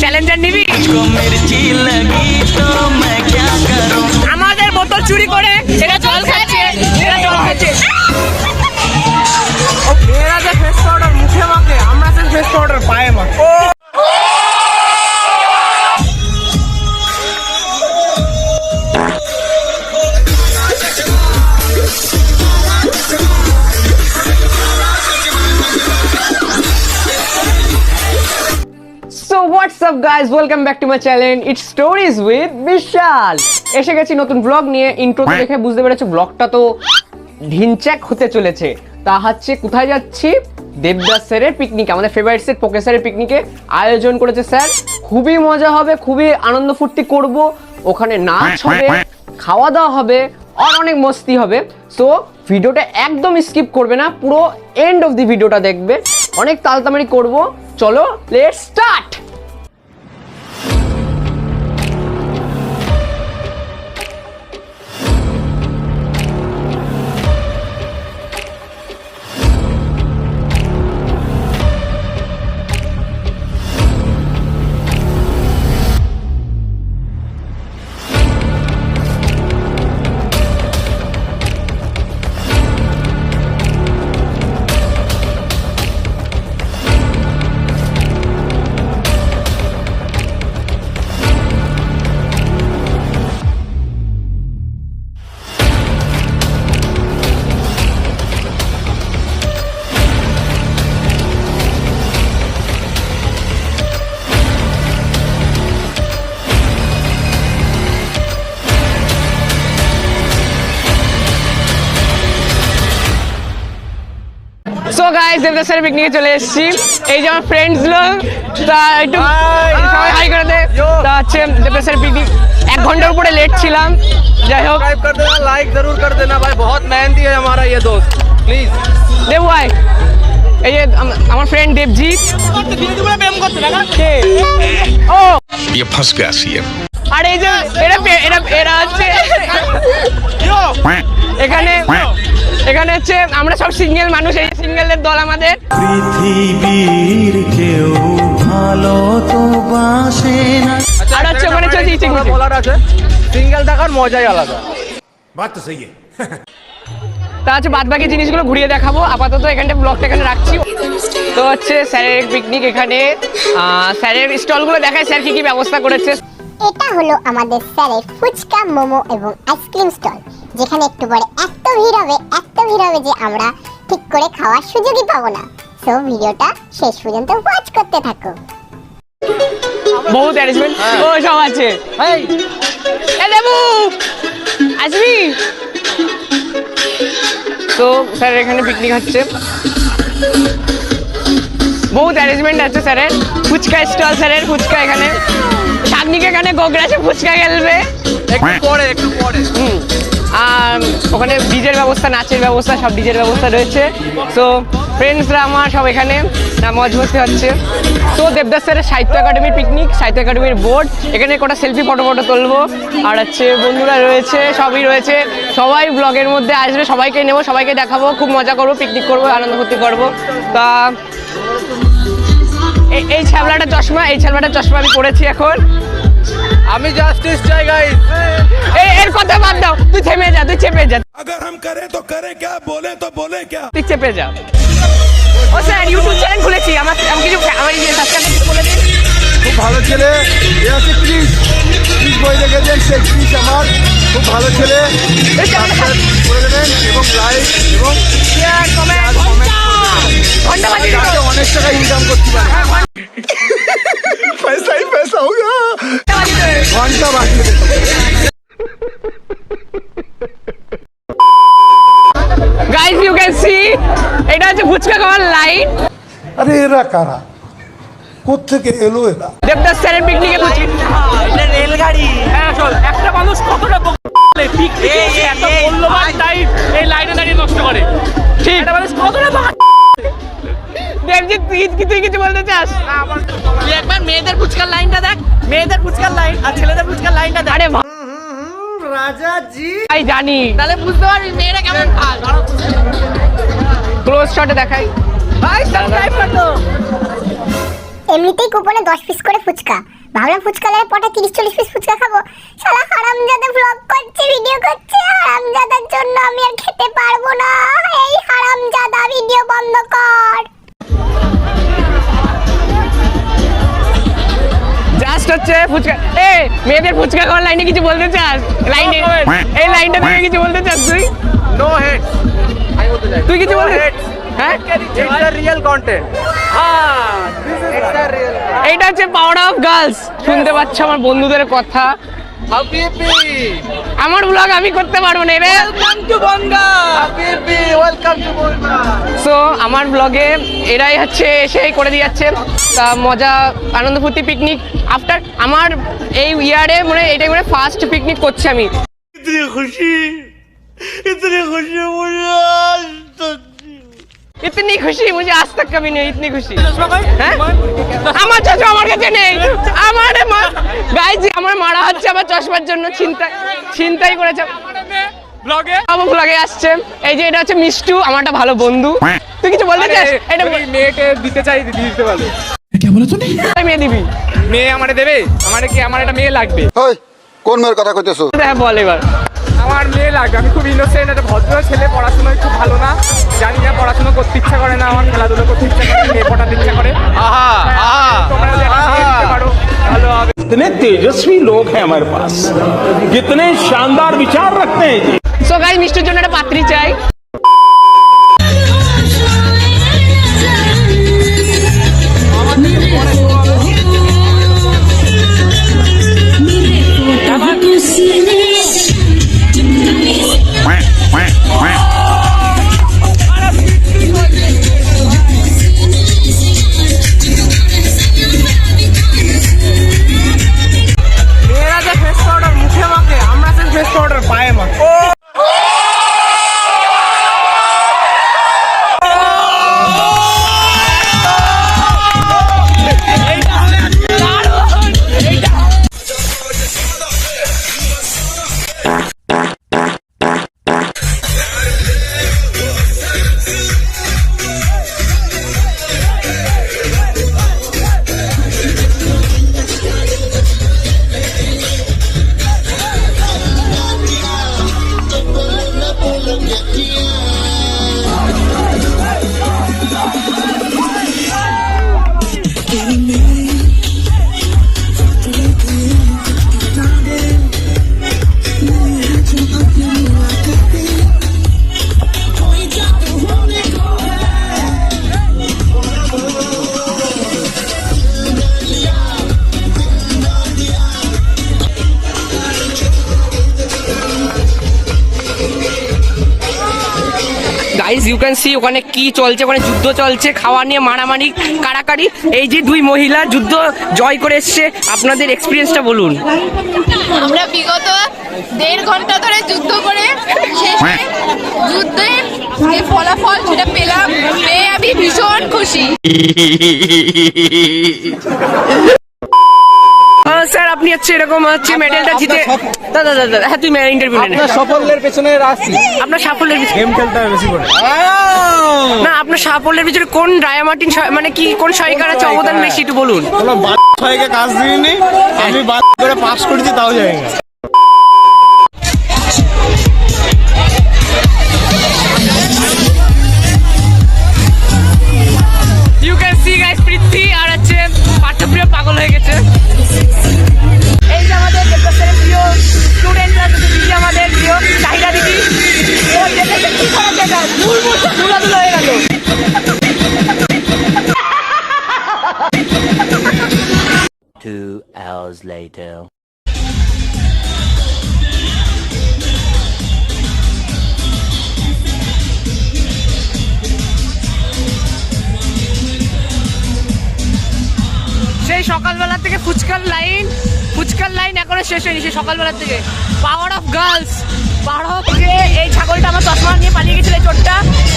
Challenger নিবি? আমাদের বোতল চুরি করে এরা জল খাচ্ছে, এরা জল খাচ্ছে। এরা যে ফেস পাউডার মুখে মাখে, আমরা যে ফেস পাউডার পায়ে মাখে। What's up guys, welcome back to my channel. It's stories with Vishal. এসে গেছি নতুন ব্লগ নিয়ে। ইন্ট্রোতে দেখে বুঝতে পেরেছো ব্লগটা তো ঢিনচ্যাক হতে চলেছে। তা হচ্ছে কোথায় যাচ্ছি? দেবদাস স্যারের পিকনিক, আমাদের ফেভারিট স্যার পোকে স্যারের পিকনিকে আয়োজন করেছে স্যার। খুবই মজা হবে, খুবই আনন্দ ফুর্তি করব। ওখানে নাচ হবে, খাওয়া দাওয়া হবে আর অনেক মস্তি হবে। সো ভিডিওটা একদম স্কিপ করবে না, পুরো এন্ড অফ দি ভিডিওটা দেখবে। অনেক তালতামারি করব। চলো let's start. So guys, Devdas স্যারের পিকনিকে চলে এসেছি। এই যে আমার ফ্রেন্ডস লোক, তা একটু সবাই হাই করে দে। তা হচ্ছে দেবদাস স্যারের পিকনিক 1 ঘন্টার উপরে লেট ছিলাম। যাই হোক, सब्सक्राइब कर देना, लाइक जरूर कर देना भाई, बहुत मेहनती है हमारा ये दोस्त, प्लीज। দেবু ভাই, এই যে আমার ফ্রেন্ড দেবজিৎ। ও ये फंस गया सीएम। আর এই যে এরা হচ্ছে এখানে হচ্ছে আমরা সব সিঙ্গেল মানুষ, এই সিঙ্গেলের দল আমাদের। পৃথিবীর কেউ ভালো তো বাসে না। আর হচ্ছে ওখানে চলছে ইচিং মিচিং। বলার আছে, সিঙ্গেল থাকার মজাই আলাদা। बात तो सही है। তা হচ্ছে বাদ বাকি জিনিসগুলো ঘুরিয়ে দেখাবো। আপাতত এখানটা ব্লগটা এখানে রাখছি। তো হচ্ছে স্যারের পিকনিক, এখানে স্যারের স্টলগুলো দেখায় স্যার কি কি ব্যবস্থা করেছে। এটা হলো আমাদের স্যারের ফুচকা, মোমো এবং আইসক্রিম স্টল, যেখানে একটু পরে এত ভিড় হবে যে আমরা ঠিক করে খাওয়ার সুযোগই পাবো না। সো ভিডিওটা শেষ পর্যন্ত ওয়াচ করতে থাকো। বহুত অ্যারেঞ্জমেন্ট ও সব আছে। এ দেবু আসবি? তো স্যার এখানে পিকনিক হচ্ছে, বহুত অ্যারেঞ্জমেন্ট আছে স্যারের। ফুচকা স্টল, স্যারের ফুচকা এখানে। শাগনিক এখানে গোগ্রাসে ফুচকা খেলবে একটু পরে। আর ওখানে ডিজের ব্যবস্থা, নাচের ব্যবস্থা, সব ডিজের ব্যবস্থা রয়েছে। সো ফ্রেন্ডসরা আমার সব এখানে মজ মস্তি হচ্ছে। তো দেবদাস স্যারের সাহিত্য একাডেমির পিকনিক, সাহিত্য একাডেমির বোর্ড, এখানে কটা সেলফি ফটো তুলবো। আর হচ্ছে বন্ধুরা রয়েছে, সবই রয়েছে। সবাই ব্লগের মধ্যে আসবে, সবাইকে নেবো, সবাইকে দেখাবো, খুব মজা করবো, পিকনিক করবো, আনন্দ ফুর্তি করবো। তা এই ছ্যাবলাটা চশমা আমি পড়েছি এখন। আমি জাস্টিস চাই গাইস। এর কথা বাদ দাও, তুই থেমে যা, তুই চেপে যা। अगर हम करें तो करें क्या, बोले तो बोले क्या। তুই চেপে যা। ও স্যার, ইউটিউব চ্যানেল খুলেছি, আমার কিছু আমার সাবস্ক্রাইব করে দিন। খুব ভালো ছেলে, এ আছে প্লিজ বই রেখেছেন, সেই প্লিজ আমার খুব ভালো ছেলে, সাবস্ক্রাইব করে দেবেন এবং লাইক এবং শেয়ার, কমেন্ট, ঘন্টা বাজিয়ে দিও। অনেক টাকা ইনকাম করতে পারে। पैसा ही पैसा होगा, घंटा बाजिए देते। গাইস ইউ ক্যান সি, এটা হচ্ছে ফুচকা খাওয়ার লাইন। আরে এরা কারা, কোত্থেকে এলো এরা? দেবদাস স্যারের পিকনিকে এটা রেলগাড়ি। হ্যাঁ চল, একটা মানুষ কতটা পিকনিকে এত মূল্যবান টাইম এই লাইনে দাঁড়িয়ে নষ্ট করে। ঠিক, একটা মানুষ কতটা লাইভজিৎ তুই কিছু বলতে চাস? তুই একবার মেয়েদের ফুচকার লাইনটা দেখ, মেয়েদের ফুচকার লাইন আর ছেলেদের ফুচকার লাইনটা দেখ। আরে ভাই জানি, তাহলে বুঝতে পারবি মেয়েরা কেমন খায়। ক্লোজ শটে দেখাই। ভাই সাবস্ক্রাইব কর তো। এমনিতেই কুপনে 10 পিস করে ফুচকা, ভাবলাম ফুচকা লাগে পটা 30-40 পিস ফুচকা খাবো। শালা হারামজাদা ব্লগ করছে, ভিডিও করছে, হারামজাদার জন্য আমি আর খেতে পারবো না। এই হারামজাদা ভিডিও বন্ধ কর। জাস্ট হচ্ছে ফুচকা। এ মেয়েদের ফুচকা খাওয়ার লাইনে কিছু বলতে চাস? লাইনে এই লাইনটা থেকে কিছু বলতে চাস তুই? নো হেড, আমি বলতে চাই তুই কিছু বলতে? হ্যাঁ, it's the real content. It's the real. এইটা হচ্ছে পাওয়ার অফ গার্লস। শুনতে পাচ্ছ আমার বন্ধুদের কথা। হাবিবি, আমার ব্লগ আমি করতে পারবো না রে। Welcome to Banga. হাবিবি, ওয়েলকাম টু বলবা। সো আমার ব্লগে এরাই হচ্ছে এসেই করে দিয়ে যাচ্ছে তা মজা আনন্দ ফুর্তি পিকনিক আফটার আমার এই ইয়ারে মানে এটাই মানে ফার্স্ট পিকনিক করছি আমি। इतनी खुशी मुझे आज तक कभी नहीं, इतनी खुशी। হ্যাঁ? আমার চশমা আমার কাছে নেই। আমার গাইজ আমার মারা হচ্ছে আমার চশমার জন্য, ছিনতাই করেছে। ব্লগে আসছে এই যে এটা হচ্ছে মিষ্টু, আমার একটা ভালো বন্ধু। তুই কিছু বলতে চাস? এটা মেয়েকে দিতে চাই, দিতে পারবে। মেয়ে দিবি? মেয়ে আমারে দেবে? আমারে কি, আমার একটা মেয়ে লাগবে। ওই কোন মেয়ের কথা কইতেছো? হ্যাঁ বল এবার। আমার মেয়ে লাগবে, আমি খুব ইনোসেন্ট, একটা ভদ্র ছেলে, পড়াশোনায় খুব ভালো না, জানি না, পড়াশোনা করতে ইচ্ছা করে না, আমার খেলাধুলো করতে ইচ্ছা করে, মেয়ে পটাতে ইচ্ছা করে। তোমরা যদি একটা মেয়ে দিতে পারো ভালো হবে। कितने तेजस्वी लोग हैं हमारे पास, कितने शानदार विचार रखते हैं जी। সো গাইজ মিষ্টুর জন্য একটা পাত্রী চাই। মেয়েরা যে ফেস পাউডার মুখে মাখে, আমরা সেই ফেস পাউডার পায়ে মাখি। গাইজ ইউ ক্যান সি ওখানে কি চলছে, ওখানে যুদ্ধ চলছে, খাওয়া নিয়ে মারামারি কাড়াকাড়ি। এই যে দুই মহিলা যুদ্ধ জয় করে এসছে, আপনাদের এক্সপিরিয়েন্সটা বলুন। আমরা বিগত 1.5 ঘন্টা ধরে যুদ্ধ করে শেষে যুদ্ধের যে ফলাফল সেটা পেলাম, পেয়ে আমি ভীষণ খুশি। স্যার আপনি হচ্ছে এরকম হচ্ছে মেডেলটা জিতে দাদা দাদা হ্যাঁ তুই ইন্টারভিউ নেন। আপনার সাফল্যের পেছনে রাশি, আপনার সাফল্যের পিছনে গেম খেলতে হবে বেশি করে। না আপনার সাফল্যের পিছনে কোন ডায়ামার্টিন মানে কি কোন সহায়িকার আছে অবদান বেশি একটু বলুন। কোনো ছয়কে কাজ দিইনি, আমি করে পাস করেছি, তাও যাই না। You can see guys Prithvi আর হচ্ছে পাঠ্যপ্রিয় পাগল হয়ে গেছে। এই যে আমাদের দেবদাসের প্রিয় স্টুডেন্টরা, দিদি আমাদের প্রিয় চাহিদা দিদি, ও দেখে কি খারাপ জায়গা ধুলাধুলো হয়ে গেল। Two hours later. সেই সকালবেলা থেকে ফুচকার লাইন এখনো শেষ হয়নি, সেই সকালবেলা থেকে। Power of girls, power of যে এই ছাগলটা আমার চশমা নিয়ে পালিয়ে গেছিল, এই চোরটা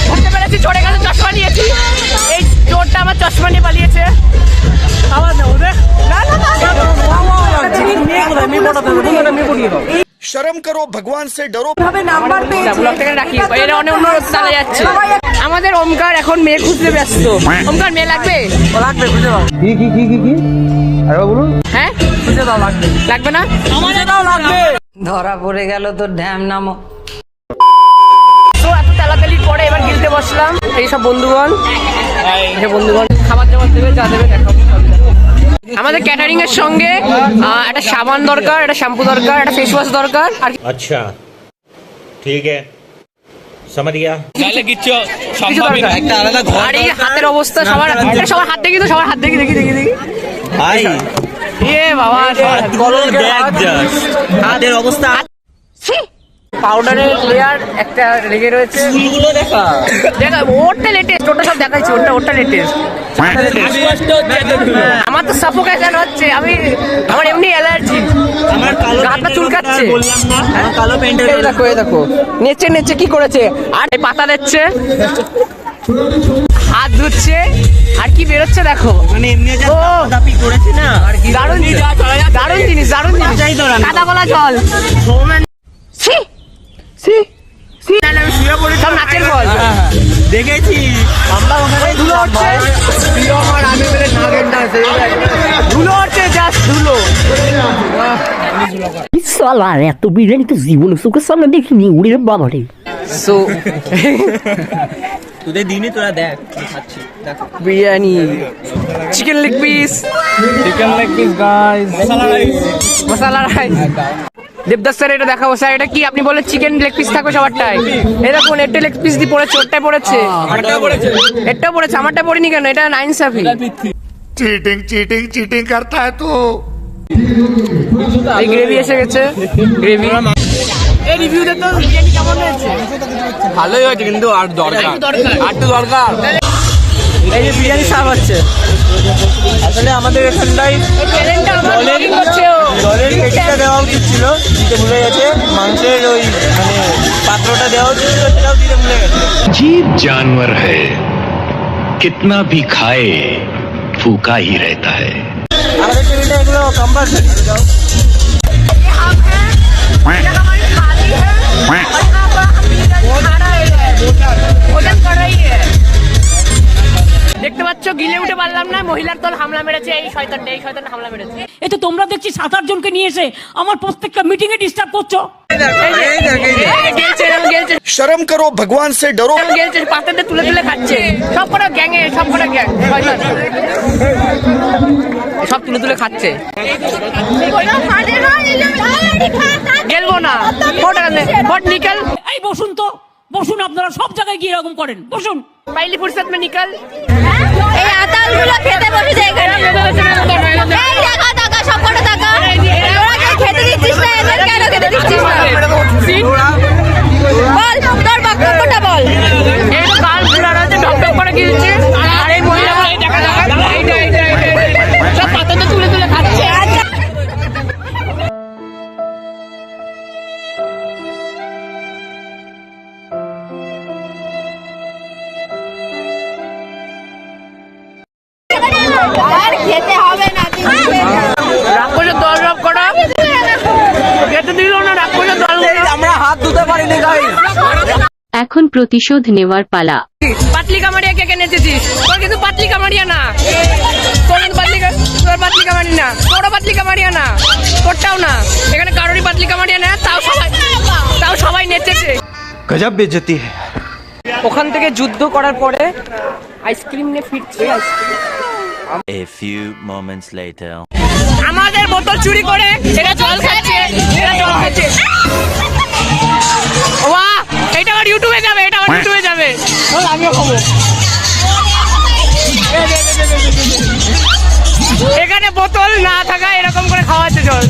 ধরতে পেরেছি, চড়ে গেছে, চশমা নিয়েছি। এই চোরটা আমার शर्म करो भगवान से डरो। ব্লগটাকে রাখি, এরা অনেক অন্য চালে যাচ্ছে। আমাদের ওমকার এখন মেয়ে খুঁজতে ব্যস্ত। ওমকার মেয়ে লাগবে? লাগবে, খুঁজে দাও। কি আরে বলুন। হ্যাঁ লাগবে না? আমাদের দাও লাগবে। ধরা পড়ে গেল তোর ঢ্যাম নামো। তো এত তাড়াতাড়ির পরে এবার গিলতে বসলাম। এই সব বন্ধুগণ খাবার দাবার দেবে, যা দেবে দেখাবো। আমাদের ক্যাটারিং এর সঙ্গে একটা সাবান দরকার, একটা শ্যাম্পু দরকার, একটা ফেস ওয়াশ দরকার। আর अच्छा ठीक है समझ गया কিছু দরকার। আর এই হাতের অবস্থা সবার হাত দেখি তো, সবার হাত দেখি ভাই এ বাবা হাতের অবস্থা পাউডারের লেয়ার একটা লেগে রয়েছে। দেখা ওরটা লেটেস্ট, ওটা সব দেখাচ্ছি, ওরটা লেটেস্ট। আমার তো সাফোকেশন হচ্ছে, আমার এমনি অ্যালার্জি, আমার কালো হাতটা চুলকাচ্ছে। বললাম না আমার কালো প্যান্টের এই দেখো নেচে কি করেছে, আর এই পাতা দিচ্ছে, হাত ধুচ্ছে, আর কি বেরোচ্ছে দেখো। মানে এমনি যা ও দাপি করেছি না দারুণ জিনিস কাদা গলা জল। সব নাচের বল দেখেছি আমরা ওখানে ধুলো হচ্ছে, ধুলো হচ্ছে, জাস্ট ধুলো। সালার এত বিরিয়ানি তো জীবনে চোখের সামনে দেখিনি, উড়ে বাবারে। সো তোদের দিনই তোরা দেখ খাচ্ছি দেখো biryani, chicken leg piece, guys. Masala rice. Devdas sir এটা দেখাবো। স্যার এটা কি? আপনি বলে চিকেন লেগ পিস থাকবে সবারটাই। এই দেখুন একটা লেগ পিস দিয়ে পড়েছে, ওরটাই পড়েছে, এটাও পড়েছে, আমারটা পড়িনি কেন? এটা নাইনসাফি। चीटिंग चीटिंग चीटिंग करता है तू। এই গ্রেভি এসে গেছে, গ্রেভি। এই রিভিউ দে তো, বিরিয়ানি কেমন হয়েছে? ভালোই হয়েছে, কিন্তু আর দরকার, আর তো দরকার। এই যে বিরিয়ানি সার্ভ হচ্ছে, আসলে আমাদের এখানটাই জলের পেটিটা দেওয়া উচিত ছিল, দিতে ভুলে গেছে। মাংসের ওই মানে পাত্রটা দেওয়া উচিত ছিল, সেটাও দিতে ভুলে গেছে। अजीब जानवर है, कितना भी खाए फूका ही रहता है। আমাদের টেবিলটা এগুলো কম্পালসারি দাও। দেখতে পাচ্ছ গিলে উঠে পারলাম না, মহিলার দল হামলা মেরেছে। এই শয়তান হামলা মেরেছে। এ তো তোমরা দেখছি 7-8 জনকে নিয়ে এসে আমার প্রত্যেকটা মিটিং এ ডিস্টার্ব করছো। গেলছে शर्म करो भगवान से डरो। পাতাতে তুলে খাচ্ছে, সব কটা গ্যাং, সব তুলে খাচ্ছে। গেলবো না, বট নিকল। এই বসুন তো, বসুন, আপনারা সব জায়গায় গিয়ে এরকম করেন, বসুন। পাইলি ফুরসত মে নিকল। এই আতালগুলো খেতে বসেছে এখানে। এই দেখা টাকা সব কটা টাকা ওরা খেতে দিচ্ছিস না, এদের কেন খেতে দিচ্ছিস না? বল তোর বক্তব্যটা বল। এই কাল পুরা রাতে ঢকঢক করে গিলছে, আর এই মহিলা এই টাকা সব পাতাতে তুলে খাচ্ছে। আর খেতে হবে না, রাগ করে দল রব করা, খেতে দিল না, রাগ করে দল। আমরা হাত ধুতে পারিনি গাইস। এখন প্রতিশোধ নেওয়ার পালা। পাতলি কামারিয়া কে নেচেছিস? তোর কিন্তু পাতলি কামারিয়া না, তোর পাতলি কামারি না, তোরও পাতলি কামারিয়া না, তোরটাও না, এখানে কারোরই পাতলি কামারিয়া না। তাও সবাই নেচেছে। গজব বেজতি। ওখান থেকে যুদ্ধ করার পরে আইসক্রিম নিয়ে ফিরছে। A few moments later. আমাদের বোতল চুরি করে এরা জল খাচ্ছে। বাহ, এটা আমার ইউটিউবে যাবে, আমিও খাবো। এখানে বোতল না থাকা এরকম করে খাওয়াচ্ছে জল।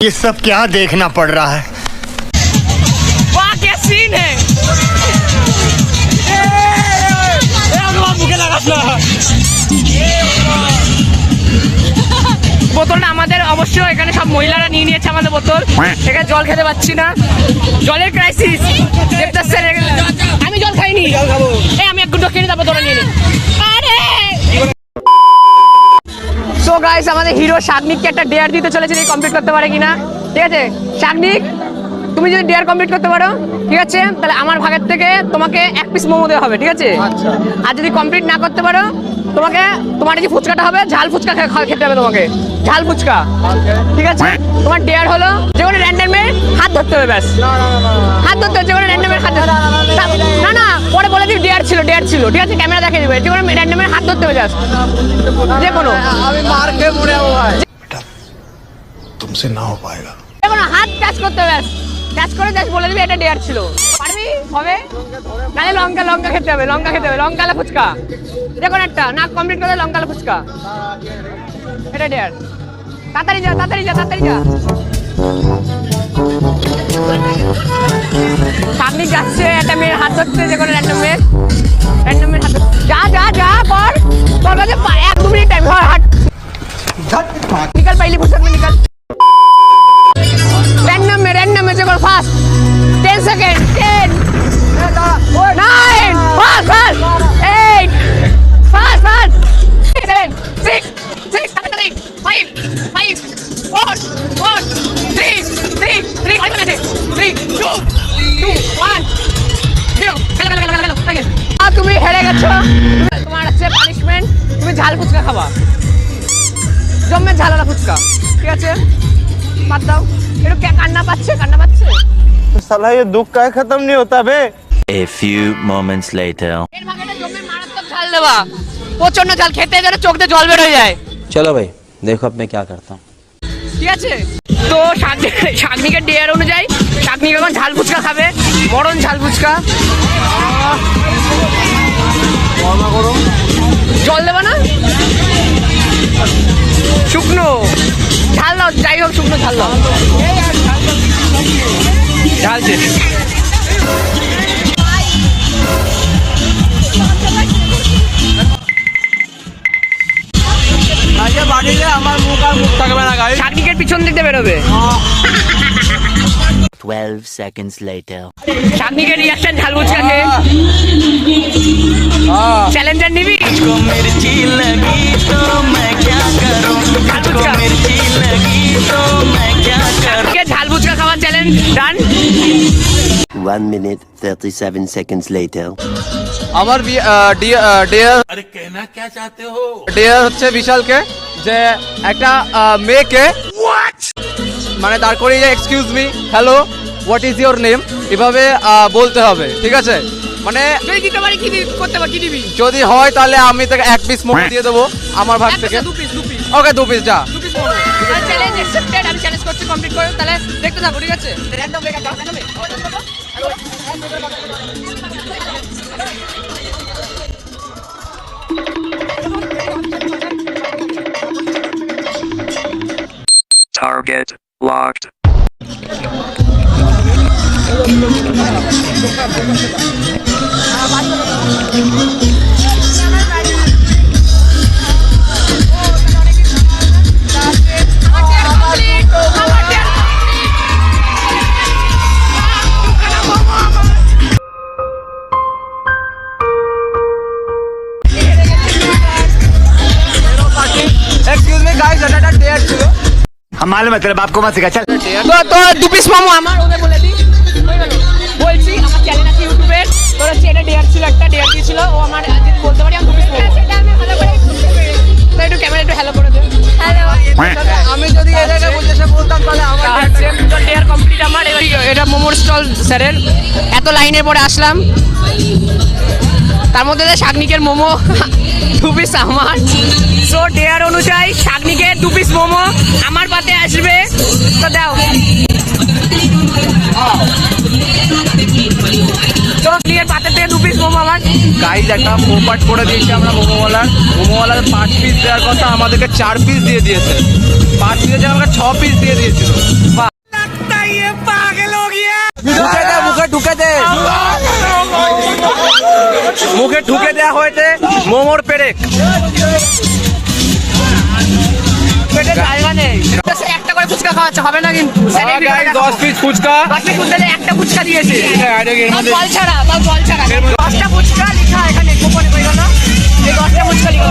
ये सब क्या देखना पड़ रहा है? वाह क्या सीन है। বোতলটা আমাদের, অবশ্য এখানে সব মহিলারা নিয়ে নিয়েছে আমাদের বোতল। এখানে জল খেতে পাচ্ছি না, জলের ক্রাইসিস। দেবদাস স্যার, আমি জল খাইনি, জল খাবো। আমি এক গুঁটো খেয়ে তারপর তোরা নিয়ে নি। সো গাইস আমাদের হিরো শাগনিককে একটা ডেয়ার দিতে চলেছে, এই কমপ্লিট করতে পারে কিনা। ঠিক আছে শাগনিক, তুমি যদি ডেয়ার কমপ্লিট করতে পারো ঠিক আছে, তাহলে আমার ভাগের থেকে তোমাকে 1 পিস মোমো দেওয়া হবে, ঠিক আছে? আর যদি কমপ্লিট না করতে পারো তোমাকে তোমার যে ফুচকাটা হবে ঝাল ফুচকা খেতে হবে, তোমাকে ঝাল ফুচকা। ঠিক আছে, তোমার ডেয়ার হলো যে কোনো র্যান্ডমের হাত ধরতে হবে, ব্যাস হাত ধরতে হবে, যে কোনো র্যান্ডমের হাত না না পরে বলে দিই ডেয়ার ছিল ঠিক আছে, ক্যামেরা দেখে দিবে, যে কোনো র্যান্ডমের হাত ধরতে হবে জাস্ট, যে কোনো আমি মার খেয়ে মরে যাবো ভাই। तुमसे ना हो पाएगा। যে কোনো হাত টাচ করতে হবে, ব্যাস টাচ করে জাস্ট বলে দিবি এটা ডেয়ার ছিল। পারবি? হবে? নালে লঙ্কা খেতে হবে, লঙ্কা আলা ফুচকা, যে কোনো একটা না কমপ্লিট করে লঙ্কা আলা ফুচকা, এটা ডেয়ার। তাড়াতাড়ি যা সামনে যাচ্ছে একটা মেয়ের হাত ধরতে, যে কোনো র্যান্ডম মেয়ের হাত যা কর, তোর কাছে 1-2 মিনিট টাইম হয়, হাট निकल पहली फुर्सत में निकल। रैंडम में चलो फास्ट 10 सेकंड 10 9 फास्ट 8 फास्ट 7 6 5 4 3 2 1 তুমি হেরে গেছো, তোমার আছে পানিশমেন্ট, তুমি ঝাল ফুচকা খাবা, জম্মে ঝালালা ফুচকা, ঠিক আছে? বাদ দাও, একটু কান্না পাচ্ছে साला ये दुख का खत्म नहीं होता बे। A few moments later. এর ভাগেটা জম্মে মারাত্মক ঝাল দেবা, প্রচন্ড ঝাল, খেতে গেলে চোখ দিয়ে জল বের হয়ে যায়। चलो भाई देखो अब मैं क्या करता हूँ। ঠিক আছে, তো শাগনিকের ডেয়ার অনুযায়ী শাগনিক এখন ঝাল ফুচকা খাবে, মরণ ঝাল ফুচকা। জল দেবা না, শুকনো ঝাল দাও, যাই হোক শুকনো ঝাল দাও, ঝালছে। শাগনিকের পিছন দিকে বেরোবে। 12 seconds later. শাগনিকের রিয়াকশন ঝাল ফুচকা খেয়ে। চ্যালেঞ্জার নিবি? শাগনিকের ঝাল ফুচকা খাওয়ার চ্যালেঞ্জ ডান। 1 minute 37 seconds later. আমার ডেয়ার হচ্ছে বিশালকে, যে একটা মেয়েকে মানে দাঁড় করিয়ে excuse me, hello, what is your name, এভাবে বলতে হবে, ঠিক আছে? মানে যদি দিতে পারি কি করতে পারি, কি দিবি? যদি হয় তাহলে আমি তাকে 1 পিস মোমো দিয়ে দেবো আমার ভাগ থেকে। 2 পিস ওকে 2 পিস যা। চ্যালেঞ্জ অ্যাকসেপ্টেড, আমি চ্যালেঞ্জ করছি, কমপ্লিট করে তাহলে দেখতে থাকো, ঠিক আছে? র্যান্ডম বেকার দাও, random Target locked. Excuse me guys, এটা একটা ডেয়ার ছিল। हम मालूम है तेरे बाप को मत सिखा चल। তো 2 পিস মোমো আমার, ওদের বলে দিই, বলছি আমার চ্যানেল আছে ইউটিউবে, তোর হচ্ছে এটা ডেয়ার ছিল, একটা ডেয়ার দিয়েছিল ও আমার, যদি বলতে পারি আমি 2 পিস মোমো, সেটা আমি ভালো করে তো একটু ক্যামেরা একটু হ্যালো করে দে। হ্যালো, আমি যদি এর আগে বলতাম তাহলে আমার ডেয়ার কমপ্লিট আমার। এবার এটা মোমোর স্টল স্যারের, এত লাইনের পরে আসলাম, তার মধ্যে শাগনিকের মোমো 2 পিস আমার। সো ডেয়ার অনুযায়ী শাগনিকের 2 পিস মোমো আমার পাতে আসবে, তো দাও। তো ক্লিয়ার পাতে থেকে 2 পিস মোমো আমার। গাইজ একটা পোপাট করে দিয়েছি আমরা মোমোওয়ালার 5 পিস দেওয়ার কথা, আমাদেরকে 4 পিস দিয়ে দিয়েছে। 5 পিসে যে আমাকে 6 পিস দিয়ে দিয়েছিল। মুখে ঢুকে দেওয়া হয়েছে মোমোর পেরেক। পেটে জায়গা নেই, একটা করে ফুচকা খাওয়াচ্ছে, হবে না কিন্তু। 10 পিস ফুচকা, 10 পিস ফুচকা একটা ফুচকা দিয়েছে, জল ছাড়া, 10টা ফুচকা লিখা এখানে গোপনে কইলো না, এই 10টা ফুচকা লিখা,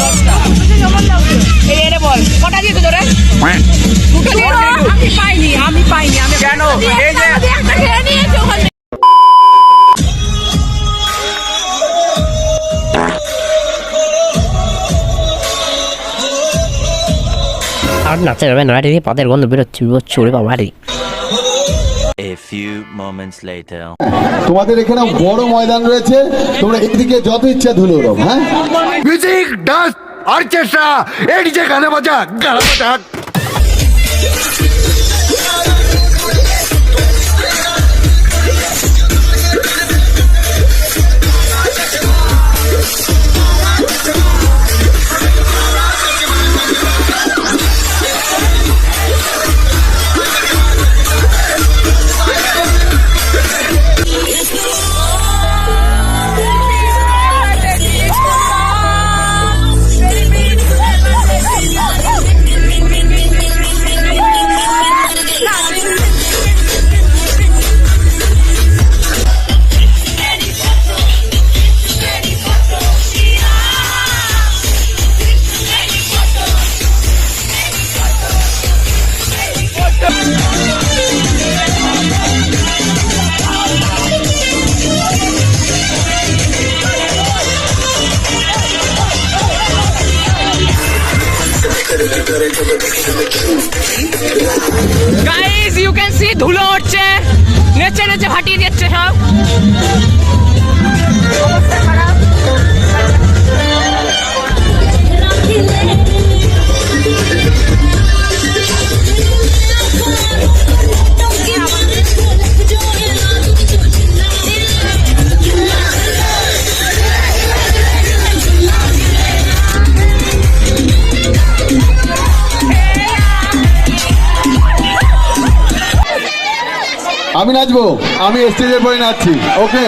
এই এরে বল কটা দিয়ে আর নাচে যাবে না রে, পাদের গন্ধ বেরোচ্ছে চলে বাবারি। A few moments later. তোমাদের এখানে বড় ময়দান রয়েছে, তোমরা এদিকে যত ইচ্ছা ধুলো উড়ো। হ্যাঁ, म्यूजिक डांस ऑर्केस्ट्रा ए डीजे गाना बजा गाना बजा গাইস ইউ ক্যান সি ধুলো উঠছে, নেচে নেচে ফাটিয়ে দিচ্ছে সব। আমি নাচবো, আমি স্টেজের পরে নাচছি। ওকে,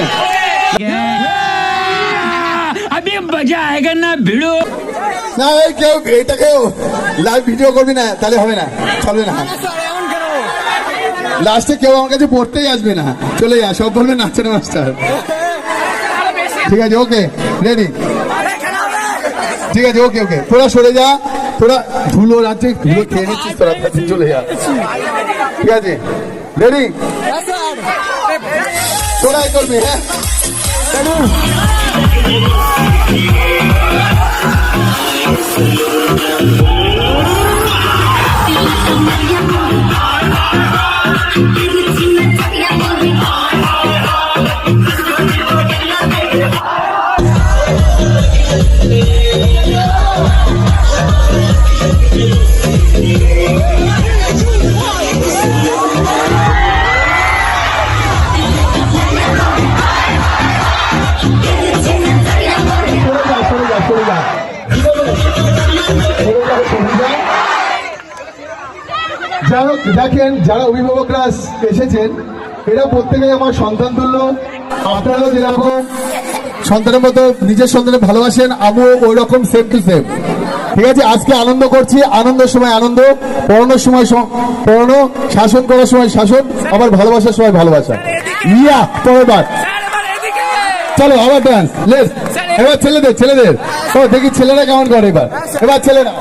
अभी मजा आएगा ना भिड़ो। না এই কেউ এটাকেও লাইভ ভিডিও করবি না, তাহলে হবে না, চলবে না। লাস্টে কেউ আমার কাছে পড়তেই আসবে না, চলে যা, সব বলবে নাচের মাস্টার। ঠিক আছে, ওকে, রেডি, ঠিক আছে, ওকে ওকে, তোরা সরে যা, তোরা ধুলো রাজ্যে ধুলো খেয়ে নিচ্ছিস, তোরা চলে যা। ঠিক আছে, রেডি, তোরাই করবি। হ্যাঁ, দেখেন যারা অভিভাবকরা এসেছেন এরা প্রত্যেকেই আমার সন্তান তুল্য। আপনারাও যেরকম সন্তানের মতো নিজের সন্তানের ভালোবাসেন, আমিও ওই রকম সেম টু সেম। ঠিক আছে, আজকে আনন্দ করছি, আনন্দের সময় আনন্দ, পড়ানোর সময় পড়ানো, শাসন করার সময় শাসন, আবার ভালোবাসার সময় ভালোবাসা। ইয়া, পরের বার চলো আবার ডান্স, লেস। এবার ছেলেদের ও দেখি ছেলেরা কেমন করে। এবার ছেলেরা,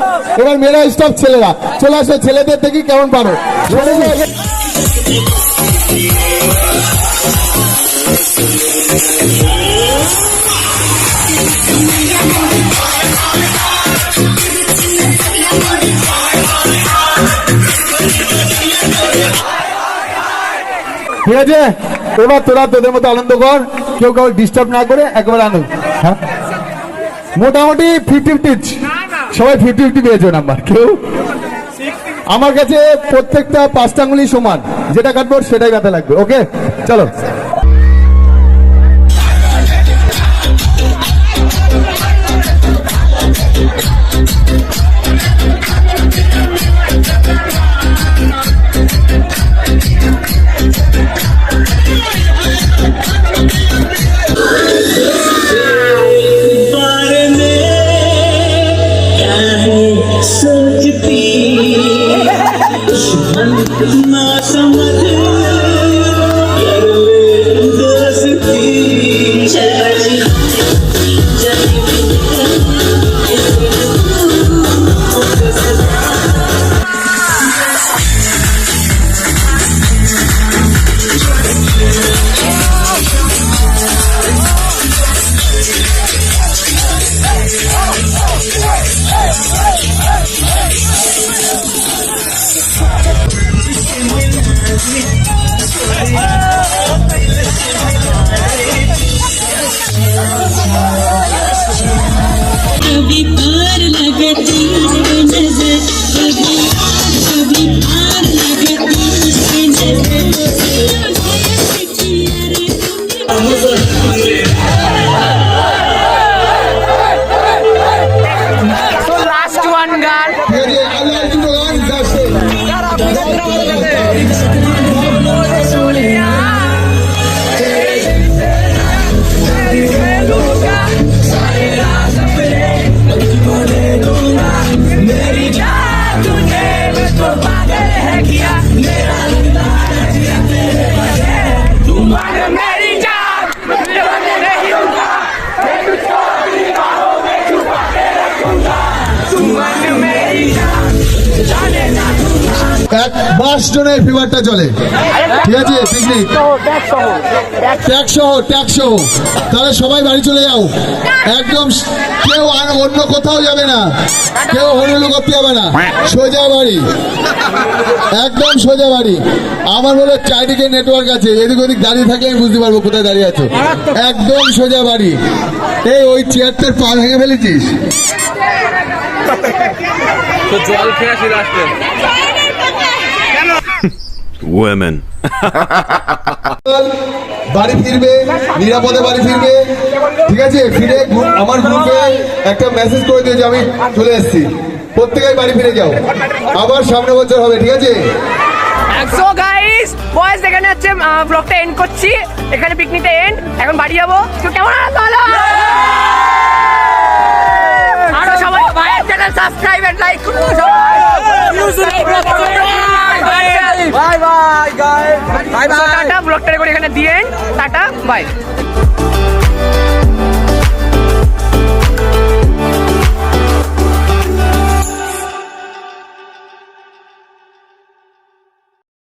এবার মেয়েরা স্টপ, ছেলেরা চলে আসো, ছেলেদের দেখি কেমন পারো। ঠিক আছে, এবার তোরা তোদের মতো আনন্দ কর, কেউ কাউ ডিস্টার্ব না করে একেবারে আনন্দ। হ্যাঁ, মোটামুটি 50-50, সবাই 50-50 পেয়েছো নাম্বার। কেউ আমার কাছে প্রত্যেকটা 5টা আঙুলি সমান, যেটা কাটবো সেটাই ব্যথা লাগবে। ওকে, চলো। ना समझ कभी पार लगती है नजर कभी पार लगती है So last one গান। ঠিক আছে, আল্লাহ দুটো গান যাচ্ছে। এক মাস জনের ফিভারটা চলে, ঠিক আছে, পিকনিক ট্যাক্স সহ, তাহলে সবাই বাড়ি চলে যাও, একদম কেউ আর অন্য কোথাও যাবে না, কেউ হলুলু করতে যাবে না, সোজা বাড়ি, একদম সোজা বাড়ি। আমার বলে চারিদিকে নেটওয়ার্ক আছে, এদিক ওদিক দাঁড়িয়ে থাকলে আমি বুঝতে পারবো কোথায় দাঁড়িয়ে আছো, একদম সোজা বাড়ি। এই ওই চেয়ারটার পা ভেঙে ফেলেছিস? জল খেয়ে আসি লাস্টে। Women. বাড়ি ফিরবে, নিরাপদে বাড়ি ফিরবে, ঠিক আছে, ফিরে আমার গ্রুপে একটা মেসেজ করে দিও যে আমি চলে এসেছি, প্রত্যেকেই বাড়ি ফিরে যাও, আবার সামনে বছর হবে, ঠিক আছে। সো গাইস বয়েজ এখানে হচ্ছে ব্লগটা এন্ড করছি, এখানে পিকনিকটা এন্ড, এখন বাড়ি যাবো। তো কেমন ভালো আরো সবাই ভাইয়ের চ্যানেল সাবস্ক্রাইব এন্ড লাইক করুন bye bye guys, bye bye. Tata, ব্লগটা করে এখানে দিয়ে টাটা, বাই।